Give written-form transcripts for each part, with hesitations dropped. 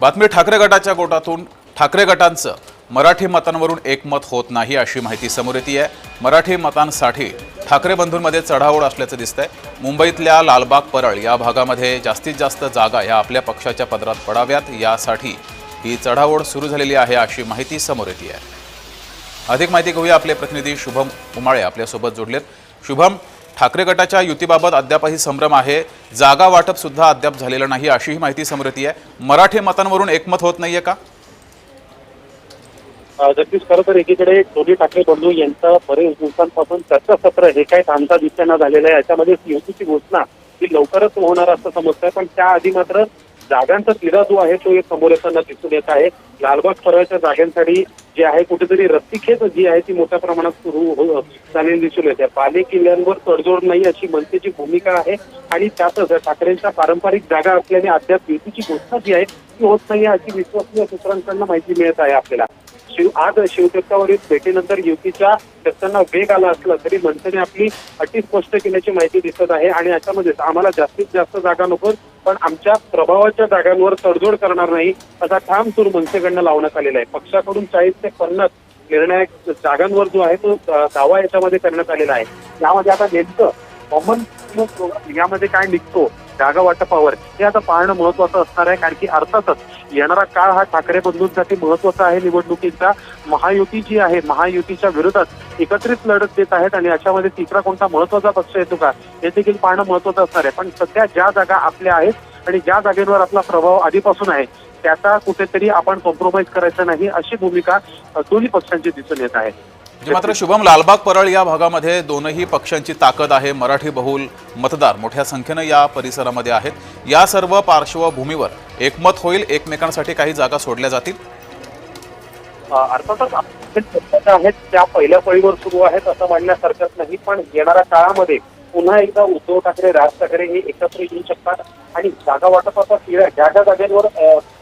बातमी ठाकरे गटाच्या गोटातून ठाकरे गटांचं मराठी मतांवरून एकमत होत नाही अशी माहिती समोर येते आहे। मराठी मतांसाठी ठाकरे बंधूंमध्ये चढाओढ असल्याचं दिसतंय। मुंबईतल्या लालबाग परळ या भागामध्ये जास्तीत जास्त जागा या आपल्या पक्षाच्या पदरात पडाव्यात यासाठी ही चढाओढ सुरू झालेली आहे अशी माहिती समोर येते आहे। अधिक माहिती घेऊया, आपले प्रतिनिधी शुभम उमाळे आपल्यासोबत जोडलेत। शुभम, ठाकरे गटाच्या युतीबाबत अद्यापही संभ्रम आहे, जागा वाटप सुद्धा अद्याप झालेलं नाही अशीही माहिती समोर येते आहे। मराठी मतांवरून एकमत होत नाहीये का? जगदीश, खरं तर एकीकडे दोन्ही ठाकरे बंधू यांचं बरेच दिवसांपासून चर्चासत्र हे काय थांबता दिसताना झालेलं आहे। याच्यामध्ये युतीची घोषणा ही लवकरच होणार असं समजतंय, पण त्याआधी मात्र जागांचा तिढा जो आहे तो एक समोर येताना दिसून येत आहे। लालबाग परळच्या जागांसाठी जे आहे कुठेतरी रस्सीखेच जी आहे ती मोठ्या प्रमाणात सुरू झालेली दिसून येते। बाले किल्ल्यांवर तडजोड नाही अशी मनसेची भूमिका आहे आणि त्यातच ठाकरेंच्या पारंपरिक जागा असल्याने अद्याप युतीची घोषणा जी आहे ती होत नाही अशी विश्वसनीय सूत्रांकडून माहिती मिळत आहे आपल्याला। आज शिवतीर्थावरील भेटीनंतर युतीच्या चर्चांना वेग आला असला तरी मनसेने आपली अटी स्पष्ट केल्याची माहिती दिसत आहे आणि याच्यामध्ये आम्हाला जास्तीत जास्त जागा नको, पण आमच्या प्रभावाच्या जागांवर तडजोड करणार नाही असा ठाम सूर मनसेकडनं लावण्यात आलेला आहे। पक्षाकडून 40 ते 50 निर्णायक जागांवर जो आहे तो दावा याच्यामध्ये करण्यात आलेला आहे। यामध्ये आता नेमकं कॉमन यामध्ये काय निघतो जागा वाटपावर हे आता पाहणं महत्वाचं असणार आहे, कारण की अर्थातच येणारा काळ हा ठाकरे बंधूंसाठी महत्वाचा आहे। निवडणुकीचा महायुती जी आहे महायुतीच्या विरोधात एकत्रित लढत देत आहेत आणि याच्यामध्ये तिसरा कोणता महत्वाचा पक्ष येतो का हे देखील पाहणं महत्वाचं असणार आहे। पण सध्या ज्या जागा आपल्या आहेत आणि ज्या जागेवर आपला प्रभाव आधीपासून आहे त्याचा कुठेतरी आपण कॉम्प्रोमाइज करायचा नाही अशी भूमिका दोन्ही पक्षांची दिसून येत आहे। मात्र शुभम, लालबाग परळ या भागामध्ये दोनही पक्षांची ताकद आहे, मराठी बहुल मतदार मोठ्या संख्येनं या परिसरामध्ये आहेत। या सर्व पार्श्वभूमीवर एकमत होईल, एकमेकांसाठी काही जागा सोडल्या जातील। अर्थातच आहेत त्या पहिल्या फळीवर सुरू आहेत असं म्हणण्यासारखंच नाही, पण येणाऱ्या काळामध्ये पुन्हा एकदा उद्धव ठाकरे राज ठाकरे हे एकत्र येऊ शकतात आणि जागा वाटपाचा तिढा ज्या ज्या जागेवर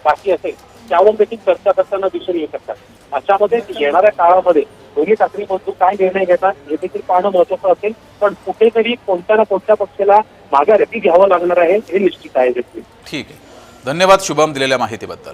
बाकी असेल त्यावर देखील चर्चा करताना दिसून येऊ शकतात। अशामध्ये येणाऱ्या काळामध्ये दोन्ही ठाकरे बंधू काय निर्णय घेतात हे देखील पाहणं महत्वाचं असेल, पण कुठेतरी कोणत्या ना कोणत्या पक्षाला माघारी घ्यावं लागणार आहे हे निश्चित आहे। ठीक आहे, धन्यवाद शुभम दिलेल्या माहितीबद्दल।